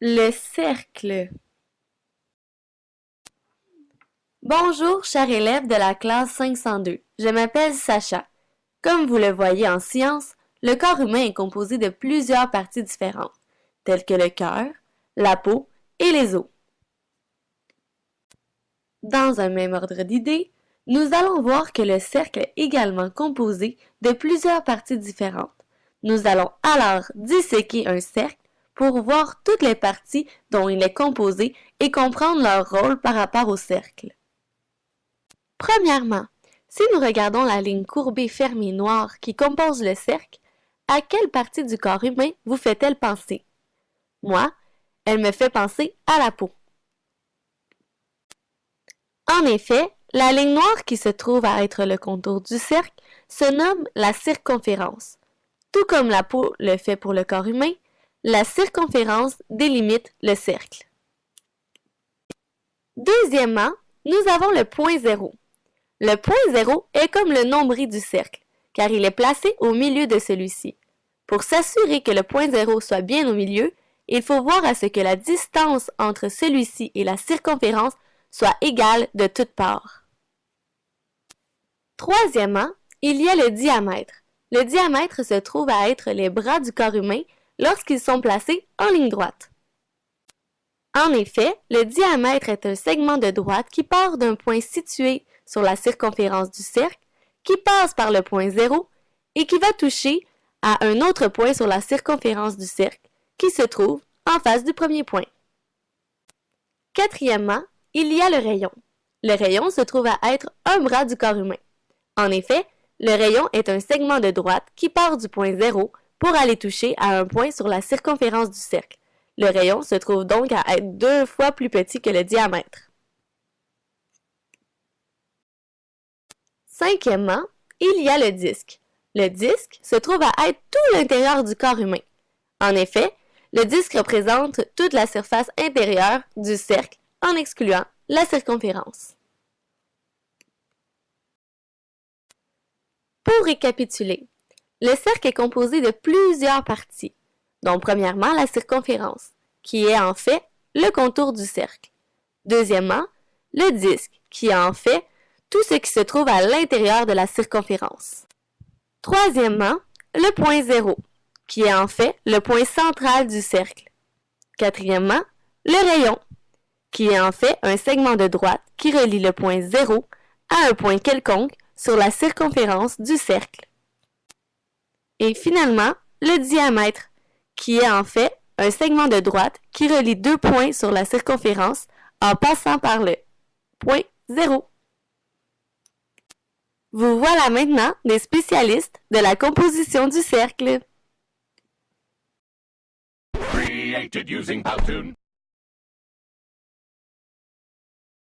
Le cercle. Bonjour, chers élèves de la classe 502. Je m'appelle Sacha. Comme vous le voyez en sciences, le corps humain est composé de plusieurs parties différentes, telles que le cœur, la peau et les os. Dans un même ordre d'idées, nous allons voir que le cercle est également composé de plusieurs parties différentes. Nous allons alors disséquer un cercle pour voir toutes les parties dont il est composé et comprendre leur rôle par rapport au cercle. Premièrement, si nous regardons la ligne courbée fermée noire qui compose le cercle, à quelle partie du corps humain vous fait-elle penser? Moi, elle me fait penser à la peau. En effet, la ligne noire qui se trouve à être le contour du cercle se nomme la circonférence. Tout comme la peau le fait pour le corps humain, la circonférence délimite le cercle. Deuxièmement, nous avons le point zéro. Le point zéro est comme le nombril du cercle, car il est placé au milieu de celui-ci. Pour s'assurer que le point zéro soit bien au milieu, il faut voir à ce que la distance entre celui-ci et la circonférence soit égale de toutes parts. Troisièmement, il y a le diamètre. Le diamètre se trouve à être les bras du corps humain lorsqu'ils sont placés en ligne droite. En effet, le diamètre est un segment de droite qui part d'un point situé sur la circonférence du cercle, qui passe par le point zéro et qui va toucher à un autre point sur la circonférence du cercle, qui se trouve en face du premier point. Quatrièmement, il y a le rayon. Le rayon se trouve à être un bras du corps humain. En effet, le rayon est un segment de droite qui part du point zéro pour aller toucher à un point sur la circonférence du cercle. Le rayon se trouve donc à être 2 fois plus petit que le diamètre. Cinquièmement, il y a le disque. Le disque se trouve à être tout l'intérieur du corps humain. En effet, le disque représente toute la surface intérieure du cercle en excluant la circonférence. Pour récapituler, le cercle est composé de plusieurs parties, dont premièrement la circonférence, qui est en fait le contour du cercle. Deuxièmement, le disque, qui est en fait tout ce qui se trouve à l'intérieur de la circonférence. Troisièmement, le point zéro, qui est en fait le point central du cercle. Quatrièmement, le rayon, qui est en fait un segment de droite qui relie le point zéro à un point quelconque sur la circonférence du cercle. Et finalement, le diamètre, qui est en fait un segment de droite qui relie deux points sur la circonférence en passant par le point zéro. Vous voilà maintenant des spécialistes de la composition du cercle. Created using Powtoon.